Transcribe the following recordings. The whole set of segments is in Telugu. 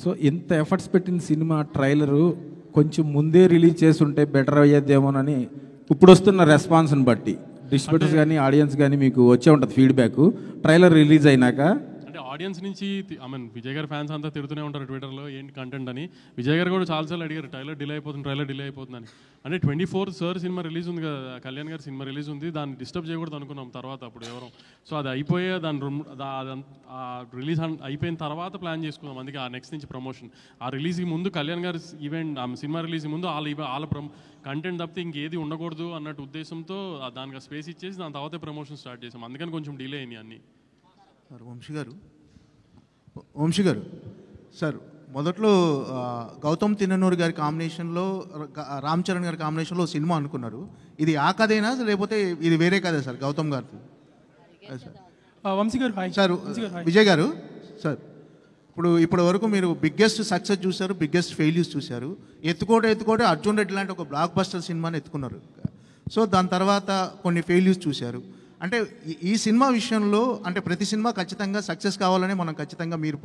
సో ఇంత ఎఫర్ట్స్ పెట్టిన సినిమా ట్రైలరు కొంచెం ముందే రిలీజ్ చేసి ఉంటే బెటర్ అయ్యేదేమోనని ఇప్పుడు వస్తున్న రెస్పాన్స్ని బట్టి డిస్ట్రిబ్యూటర్స్ కానీ ఆడియన్స్ కానీ మీకు వచ్చే ఉంటుంది ఫీడ్బ్యాక్ ట్రైలర్ రిలీజ్ అయినాక. అంటే ఆడియన్స్ నుంచి ఐ మీన్ విజయ్ గారి ఫ్యాన్స్ అంతా తిడుతూనే ఉంటారు ట్విట్టర్లో ఏంటి కంటెంట్ అని. విజయ్ గారు కూడా చాలాసార్లు అడిగారు ట్రైలర్ డిలే అయిపోతుందని. అంటే 24 సార్ సినిమా రిలీజ్ ఉంది కదా, కళ్యాణ్ గారి సినిమా రిలీజ్ ఉంది, దాన్ని డిస్టర్బ్ చేయకూడదు అనుకున్నాం తర్వాత అప్పుడు ఎవరు. సో అది అయిపోయే రిలీజ్ అయిపోయిన తర్వాత ప్లాన్ చేసుకున్నాం. అందుకే ఆ నెక్స్ట్ నుంచి ప్రమోషన్ ఆ రిలీజ్కి ముందు కళ్యాణ్ గారి ఈవెంట్ సినిమా రిలీజ్కి ముందు వాళ్ళ కంటెంట్ తప్పితే ఇంకేది ఉండకూడదు అన్నట్టు ఉద్దేశంతో దానికి స్పేస్ ఇచ్చేసి దాని తర్వాతే ప్రమోషన్ స్టార్ట్ చేసాం. అందుకని కొంచెం డిలే అయినాయి అన్నీ. వంశీ గారు సార్, మొదట్లో గౌతమ్ తిన్ననూరు గారి కాంబినేషన్లో రామ్ చరణ్ గారి కాంబినేషన్లో సినిమా అనుకున్నారు. ఇది ఆ కథేనా లేకపోతే ఇది వేరే కథే సార్ గౌతమ్ గారిది? వంశీ గారు సార్, విజయ్ గారు సార్, ఇప్పటి వరకు మీరు బిగ్గెస్ట్ సక్సెస్ చూశారు, బిగ్గెస్ట్ ఫెయిల్యూస్ చూశారు. ఎత్తుకోటే అర్జున్ రెడ్డి లాంటి ఒక బ్లాక్ బస్టర్ సినిమాని ఎత్తుకున్నారు. సో దాని తర్వాత కొన్ని ఫెయిల్యూస్ చూశారు. అంటే ఈ సినిమా విషయంలో అంటే ప్రతి సినిమా ఖచ్చితంగా సక్సెస్ కావాలని మనం ఖచ్చితంగా మీరు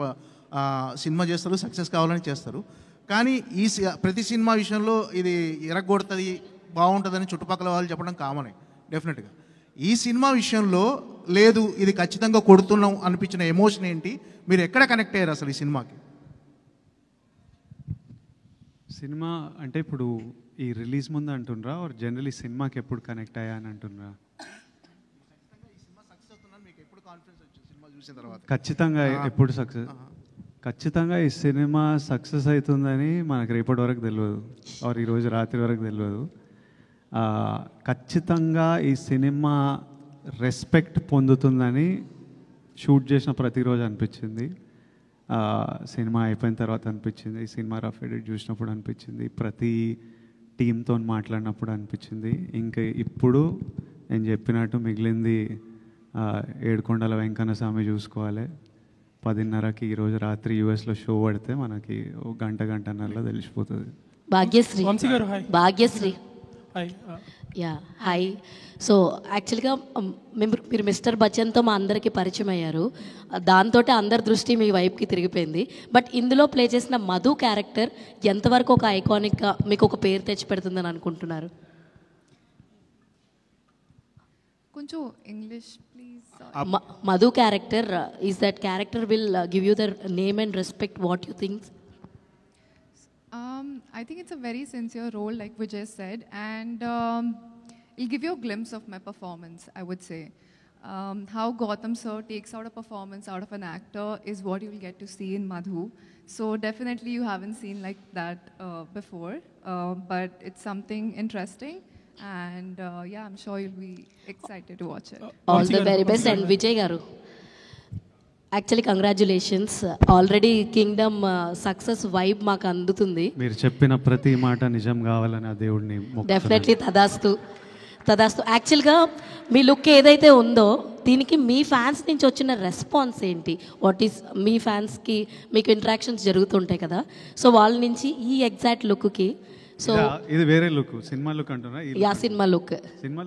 సినిమా చేస్తారు, సక్సెస్ కావాలని చేస్తారు. కానీ ప్రతి సినిమా విషయంలో ఇది ఎరగొడుతుంది బాగుంటుందని చుట్టుపక్కల వాళ్ళు చెప్పడం కామనే డెఫినెట్గా. ఈ సినిమా విషయంలో లేదు ఇది ఖచ్చితంగా కొడుతున్నాం అనిపించిన ఎమోషన్ ఏంటి? మీరు ఎక్కడ కనెక్ట్ అయ్యారు అసలు ఈ సినిమాకి? సినిమా అంటే ఇప్పుడు ఈ రిలీజ్ ముందు అంటుండ్రా ఆర్ జనరలీ సినిమాకి ఎప్పుడు కనెక్ట్ అయ్యా అని అంటుండ్రా? ఖచ్చితంగా ఎప్పుడు ఖచ్చితంగా ఈ సినిమా సక్సెస్ అవుతుందని మనకు రేపటి వరకు తెలియదు, ఆర్ ఈరోజు రాత్రి వరకు తెలియదు. ఖచ్చితంగా ఈ సినిమా రెస్పెక్ట్ పొందుతుందని షూట్ చేసిన ప్రతిరోజు అనిపించింది. సినిమా అయిపోయిన తర్వాత అనిపించింది, ఈ సినిమా రఫ్ ఎడిట్ చూసినప్పుడు అనిపించింది, ప్రతి టీంతో మాట్లాడినప్పుడు అనిపించింది. ఇంకా ఇప్పుడు నేను చెప్పినట్టు మిగిలింది ఏడుకొండల వెంకన్న స్వామి చూసుకోవాలి. 10:30కి ఈరోజు రాత్రి యూఎస్లో షో పడితే మనకి గంటన్నరలో తెలిసిపోతుంది. భాగ్యశ్రీ హాయ్. సో యాక్చువల్గా మీరు మిస్టర్ బచ్చన్తో మా అందరికీ పరిచయం అయ్యారు, దాంతో అందరి దృష్టి మీ వైపుకి తిరిగిపోయింది. బట్ ఇందులో ప్లే చేసిన మధు క్యారెక్టర్ ఎంతవరకు ఒక ఐకానిక్గా మీకు ఒక పేరు తెచ్చి పెడుతుందని అనుకుంటున్నారు? కొంచెం English please. Madhu character, is that character will give you the name and respect? What you think? I think it's a very sincere role, like Vijay said, and it'll give you a glimpse of my performance, I would say. How Gautam sir takes out a performance out of an actor is what you'll get to see in Madhu. So definitely you haven't seen like that before, but it's something interesting. And yeah, I'm sure you'll be excited to watch it. All the very best. And Vijay garu, actually congratulations, already kingdom success vibe maaku andutundi. మీరు చెప్పిన ప్రతి మాట నిజం కావాలని ఆ దేవుడిని డెఫినెట్లీ తదాస్తు. యాక్చువల్గా మీ లుక్ ఏదైతే ఉందో దీనికి మీ ఫ్యాన్స్ నుంచి వచ్చిన రెస్పాన్స్ ఏంటి? వాట్ ఈస్ మీ ఫ్యాన్స్కి మీకు ఇంటరాక్షన్స్ జరుగుతుంటాయి కదా, సో వాళ్ళ నుంచి ఈ ఎగ్జాక్ట్ లుక్కి. సో ఇది వేరే లుక్, సినిమా లుక్ అంటున్నా. సినిమా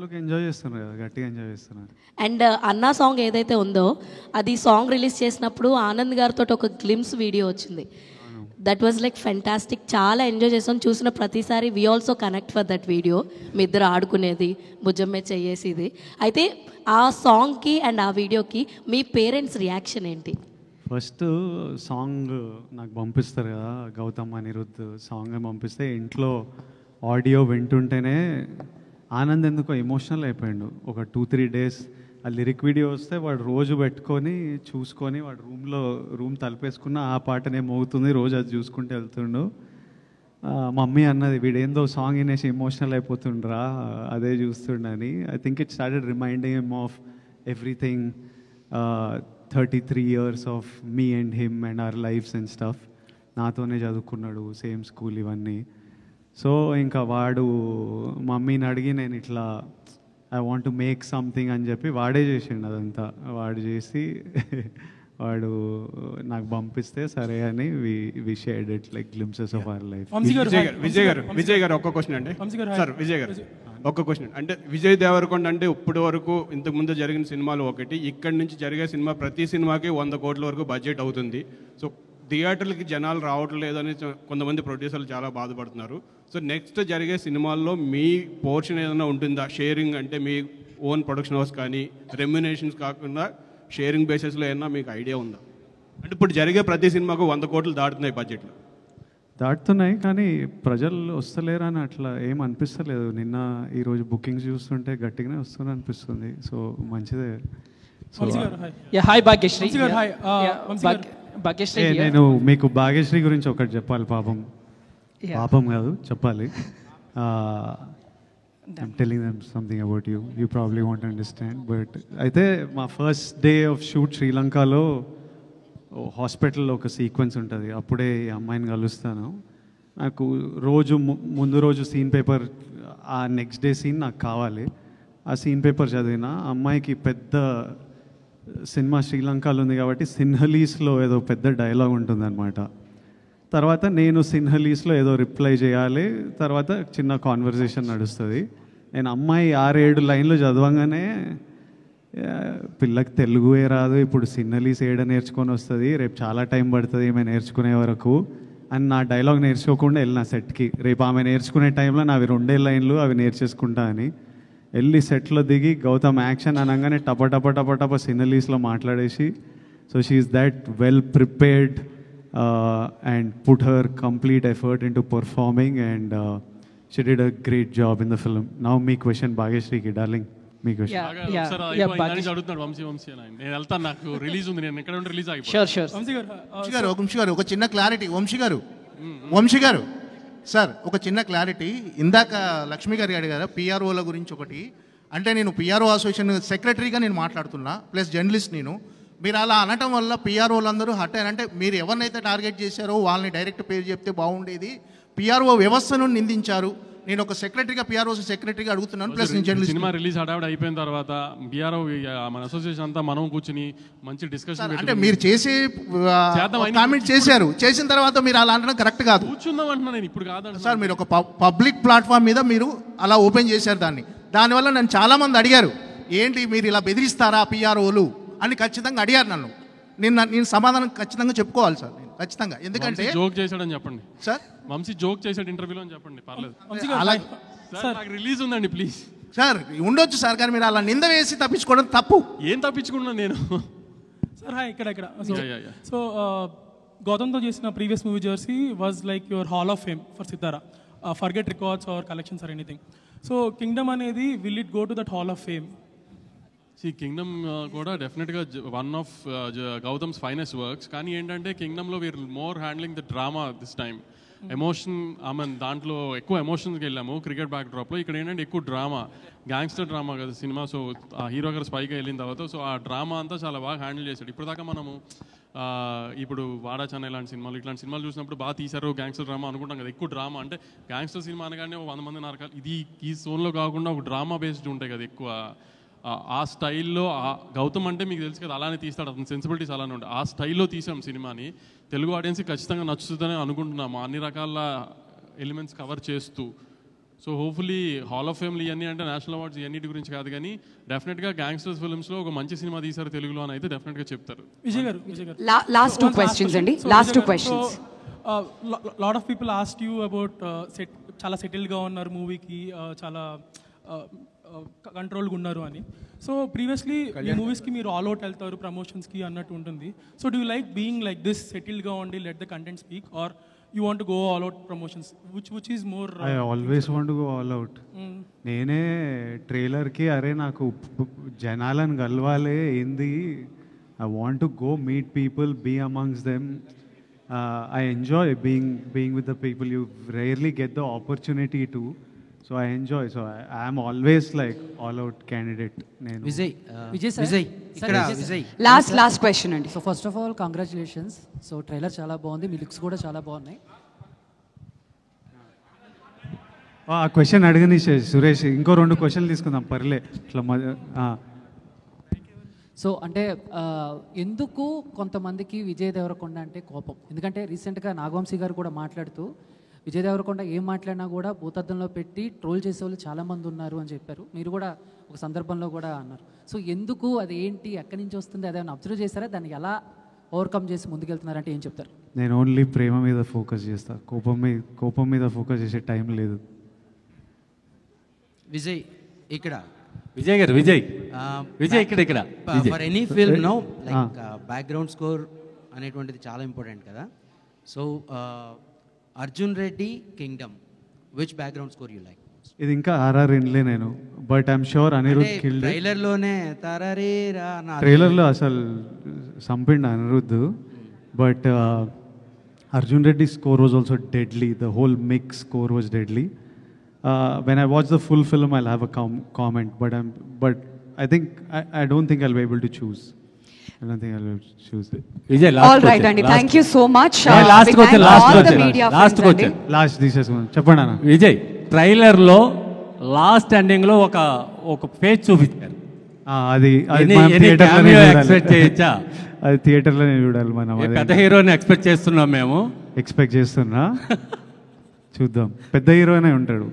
లుక్ ఎంజాయ్ చేస్తున్నారు కదా, గట్టిగా ఎంజాయ్ చేస్తున్నారు. అండ్ అన్నా సాంగ్ ఏదైతే ఉందో అది సాంగ్ రిలీజ్ చేసినప్పుడు ఆనంద్ గారితో ఒక గ్లిమ్స్ వీడియో వచ్చింది. దట్ వాజ్ లైక్ ఫెంటాస్టిక్, చాలా ఎంజాయ్ చేసాం. చూసిన ప్రతిసారి we also connect for that video, మీ ఇద్దరు ఆడుకునేది, భుజమ్మే చేయేసిది. అయితే ఆ సాంగ్కి అండ్ ఆ వీడియోకి మీ పేరెంట్స్ రియాక్షన్ ఏంటి? ఫస్ట్ సాంగ్ నాకు పంపిస్తారు కదా, గౌతమ్ అనిరుద్ధ్ సాంగ్ పంపిస్తే ఇంట్లో ఆడియో వింటుంటేనే ఆనంద్ ఎందుకో ఎమోషనల్ అయిపోయాడు. ఒక 2-3 డేస్ ఆ లిరిక్ వీడియో వస్తే వాడు రోజు పెట్టుకొని చూసుకొని వాడు రూమ్ తలుపేసుకున్న ఆ పాటనే మోగుతుంది, రోజు అది చూసుకుంటూ వెళ్తుండు. మమ్మీ అన్నది వీడేందో సాంగ్ వినేసి ఎమోషనల్ అయిపోతుండ్రా అదే చూస్తుండని. I think it started reminding him of everything, 33 years of me and him and our lives and stuff. నాతోనే చదువుకున్నాడు, సేమ్ స్కూల్ ఇవన్నీ. సో ఇంకా వాడు మమ్మీని అడిగి నేను ఇట్లా I want to make something అని చెప్పి వాడే చేసిండు అదంతా. వాడు చేసి వాడు నాకు పంపిస్తే సరే అని we shared it like glimpses of our life. Vijay garu ఒక్క క్వశ్చన్ అండి సార్. విజయ్ గారు ఒక్క క్వశ్చన్ అంటే, విజయ్ దేవరకొండ అంటే ఇప్పటి వరకు ఇంతకుముందు జరిగిన సినిమాలు ఒకటి, ఇక్కడి నుంచి జరిగే సినిమా ప్రతి సినిమాకి 100 కోట్ల వరకు బడ్జెట్ అవుతుంది. సో థియేటర్లకి జనాలు రావట్లేదని కొంతమంది ప్రొడ్యూసర్లు చాలా బాధపడుతున్నారు. సో నెక్స్ట్ జరిగే సినిమాల్లో మీ పోర్షన్ ఏదైనా ఉంటుందా? షేరింగ్ అంటే మీ ఓన్ ప్రొడక్షన్ హౌస్ కానీ రెమ్యునేషన్స్ కాకుండా షేరింగ్ బేసిస్లో ఏమన్నా మీకు ఐడియా ఉందా? అంటే ఇప్పుడు జరిగే ప్రతి సినిమాకు 100 కోట్లు దాటుతున్నాయి బడ్జెట్లో. దాటుతున్నాయి, కానీ ప్రజలు వస్తలేరు అని అట్లా ఏం అనిపిస్తలేదు. నిన్న ఈరోజు బుకింగ్స్ చూస్తుంటే గట్టిగానే వస్తుంది అనిపిస్తుంది. సో మంచిదే. హాయ్ భాగ్యశ్రీ. ఏ, నేను మీకు భాగ్యశ్రీ గురించి ఒకటి చెప్పాలి. పాపం కాదు, చెప్పాలి. I'm telling them something about you. You probably won't understand. But అయితే మా ఫస్ట్ డే ఆఫ్ షూట్ శ్రీలంకలో హాస్పిటల్లో ఒక సీక్వెన్స్ ఉంటుంది. అప్పుడే ఈ అమ్మాయిని కలుస్తాను. నాకు ముందు రోజు సీన్ పేపర్, ఆ నెక్స్ట్ డే సీన్ నాకు కావాలి. ఆ సీన్ పేపర్ చదివిన అమ్మాయికి పెద్ద సినిమా శ్రీలంకలో ఉంది కాబట్టి సిన్హలీస్లో ఏదో పెద్ద డైలాగ్ ఉంటుందన్నమాట. తర్వాత నేను సిన్హలీస్లో ఏదో రిప్లై చేయాలి. తర్వాత చిన్న కాన్వర్జేషన్ నడుస్తుంది. నేను అమ్మాయి 6-7 లైన్లు చదవంగానే పిల్లకి తెలుగుే రాదు, ఇప్పుడు సిన్హలీస్ ఏడ నేర్చుకొని వస్తుంది, రేపు చాలా టైం పడుతుంది ఆమె నేర్చుకునే వరకు అని నా డైలాగ్ నేర్చుకోకుండా వెళ్ళిన సెట్కి. రేపు ఆమె నేర్చుకునే టైంలో నావి 2 లైన్లు అవి నేర్చేసుకుంటా అని వెళ్ళి సెట్లో దిగి గౌతమ్ యాక్షన్ అనగానే టప సిన్హలీస్లో మాట్లాడేసి, so she is that well prepared and put her complete effort into performing, and she did a great job in the film. Now me question Bhagyashree ki darling, me question. అడుగుతున్నాడు వంశీ అని. నేను వెళ్తాను, నాకు రిలీజ్ ఉంది, నేను ఎక్కడ ఉంటే రిలీజ్ Sure. వంశీ గారు ఒక చిన్న క్లారిటీ. వంశీ గారు సార్, ఒక చిన్న క్లారిటీ. ఇందాక లక్ష్మి గారు అడిగారు పిఆర్ఓల గురించి ఒకటి. అంటే నేను పిఆర్ఓ అసోసియేషన్ సెక్రటరీగా నేను మాట్లాడుతున్నా, ప్లస్ జర్నలిస్ట్ నేను. మీరు అలా అనటం వల్ల పిఆర్ఓలు అందరూ హట్ అయ్యారంటే మీరు ఎవరినైతే టార్గెట్ చేశారో వాళ్ళని డైరెక్ట్ పేరు చెప్తే బాగుండేది. పిఆర్ఓ వ్యవస్థను నిందించారు. నేను ఒక సెక్రటరీగా, పిఆర్ఓ సెక్రటరీగా అడుగుతున్నాను, ప్లస్ నేను జర్నలిస్ట్. సినిమా రిలీజ్ హడావిడి అయిపోయిన తర్వాత పిఆర్ఓ మన అసోసియేషన్ అంతా మనం కూర్చుని మంచి డిస్కషన్, అంటే మీరు చేసే కామెంట్ చేసిన తర్వాత మీరు అలా అనడం కరెక్ట్ కాదు. కూర్చుందాం అంటున్నా నేను, ఇప్పుడు కాదు సార్. మీరు ఒక పబ్లిక్ ప్లాట్ఫామ్ మీద మీరు అలా ఓపెన్ చేశారు దానివల్ల నన్ను చాలామంది అడిగారు, ఏంటి మీరు ఇలా బెదిరిస్తారా పిఆర్ఓలు అని ఖచ్చితంగా అడిగారు నన్ను. నేను సమాధానం ఖచ్చితంగా చెప్పుకోవాలి సార్, నేను ఖచ్చితంగా. ఎందుకంటే జోక్ చేశాడని చెప్పండి సార్, వంశీ జోక్ చేశాడు ఇంటర్వ్యూలో అని చెప్పండి, పర్లేదు. నాకు రిలీజ్ ఉందండి ప్లీజ్. సార్ ఉండొచ్చు సార్, కానీ మీరు అలా నింద వేసి తప్పించుకోవడం తప్పు. ఏం తప్పించుకున్నాను నేను? సార్ హాయ్, ఇక్కడ సో గౌతమ్తో చేసిన previous movie Jersey was like your hall of fame for Sithara, forget records or collections or anything. So Kingdom అనేది will it go to that hall of fame? Kingdom కూడా డెఫినెట్గా one of Gautam's finest works. కానీ ఏంటంటే కింగ్డమ్లో we're more handling the drama this time. Emotion, దాంట్లో ఎక్కువ ఎమోషన్స్కి వెళ్ళాము క్రికెట్ బ్యాక్ డ్రాప్లో. ఇక్కడ ఏంటంటే ఎక్కువ డ్రామా, గ్యాంగ్స్టర్ డ్రామా కదా సినిమా. సో ఆ హీరో గారు స్పైగా వెళ్ళిన తర్వాత సో ఆ డ్రామా అంతా చాలా బాగా హ్యాండిల్ చేశాడు. ఇప్పటిదాకా మనము ఇప్పుడు వాడా చెన్నై ఇలాంటి సినిమాలు చూసినప్పుడు బాగా తీశారు గ్యాంగ్స్టర్ డ్రామా అనుకుంటాం కదా. ఎక్కువ డ్రామా అంటే గ్యాంగ్స్టర్ సినిమా అనగానే 100 మంది నరకాలి, ఇది ఈ జోన్లో కాకుండా ఒక డ్రామా బేస్డ్ ఉంటాయి కదా ఎక్కువ. ఆ స్టైల్లో గౌతమ్ అంటే మీకు తెలుసు కదా, అలానే తీస్తాడు, అతని సెన్సిబిలిటీస్ అలానే ఉంటాయి. ఆ స్టైల్లో తీసాం సినిమాని. తెలుగు ఆడియన్స్కి ఖచ్చితంగా నచ్చుతుందని అనుకుంటున్నాము, అన్ని రకాల ఎలిమెంట్స్ కవర్ చేస్తూ. సో హోప్ఫుల్లీ హాల్ ఆఫ్ ఫేమ్లు ఇవన్నీ అంటే నేషనల్ అవార్డ్స్ ఇవన్నిటి గురించి కాదు, కానీ డెఫినెట్గా గ్యాంగ్స్టర్స్ ఫిల్మ్స్లో ఒక మంచి సినిమా తీశారు తెలుగులో అని అయితే డెఫినెట్గా చెప్తారు. విజయ్ గారు లాస్ట్ 2 questions అండి. Last 2 questions. Lot of people asked you about చాలా సెటిల్గా ఉన్నారు మూవీకి, చాలా కంట్రోల్గా ఉన్నారు అని. సో ప్రీవియస్లీ ఈ మూవీస్కి మీరు ఆల్ అవుట్ వెళ్తారు ప్రమోషన్స్కి అన్నట్టు ఉంటుంది. So do you like being like this, సెటిల్గా ఉండి let the content speak, or you want go all out promotions? Which is more? I always want go all out. నేనే ట్రైలర్కి అరే నాకు జనాలను కలవాలి ఏంది, I want to go meet people, be amongst them. I enjoy being with the people. You rarely get the opportunity to. So I enjoy. So I am always like all out candidate. Vijay last question అండి. So first of all congratulations. So trailer చాలా బాగుంది, మీ లుక్స్ కూడా చాలా బాగున్నాయి. ఆ క్వశ్చన్ అడగని సురేష్, ఇంకో 2 క్వశ్చన్లు తీసుకుందాం పర్లే ఇట్లా. సో అంటే ఎందుకు కొంతమందికి విజయ్ దేవరకొండ అంటే కోపం? ఎందుకంటే రీసెంట్గా నాగవంశీ గారు కూడా మాట్లాడుతూ విజయ్ దేవరకొండ ఏం మాట్లాడినా కూడా భూతద్దంలో పెట్టి ట్రోల్ చేసే వాళ్ళు చాలామంది ఉన్నారు అని చెప్పారు. మీరు కూడా ఒక సందర్భంలో కూడా అన్నారు. సో ఎందుకు, అది ఏంటి, ఎక్కడి నుంచి వస్తుంది, అదేమైనా అబ్జర్వ్ చేశారా? దాన్ని ఎలా ఓవర్కమ్ చేసి ముందుకెళ్తున్నారంటే ఏం చెప్తారు? నేను ఓన్లీ ప్రేమ మీద ఫోకస్ చేస్తా, కోపం మీద ఫోకస్ చేసే టైం లేదు. విజయ్ ఇక్కడ విజయ్ గారు విజయ్ ఇక్కడ for any film no like background score అనేటువంటిది చాలా ఇంపార్టెంట్ కదా. So Arjun Reddy Kingdom, which background score you like? ఇది ఇంకా ఆర్ఆర్ వినలే నేను, but I'm sure Anirudh killed. ట్రైలర్లోనే ట్రైలర్లో అసలు సంపిండు Anirudh, but Arjun Reddy score was also deadly. The whole mix score was deadly. When I watch the full film, I'll have a comment, but I think I don't think I'll be able to choose. I don't think I'll be able to choose. Vijay, all right, Andy. Thank you so much. Last question. Last తీసేసుకున్నాను, చెప్పండి అన్న. విజయ్ ట్రైలర్ లో లాస్ట్ ఎండింగ్ లో ఒక ఫేజ్ చూపించారు. అది ఎక్స్పెక్ట్ చేయొచ్చా? అది థియేటర్లో నేను చూడాలి. మనం పెద్ద హీరోని ఎక్స్పెక్ట్ చేస్తున్నాం మేము. ఎక్స్పెక్ట్ చేస్తున్నా, చూద్దాం. పెద్ద హీరోనే ఉంటాడు.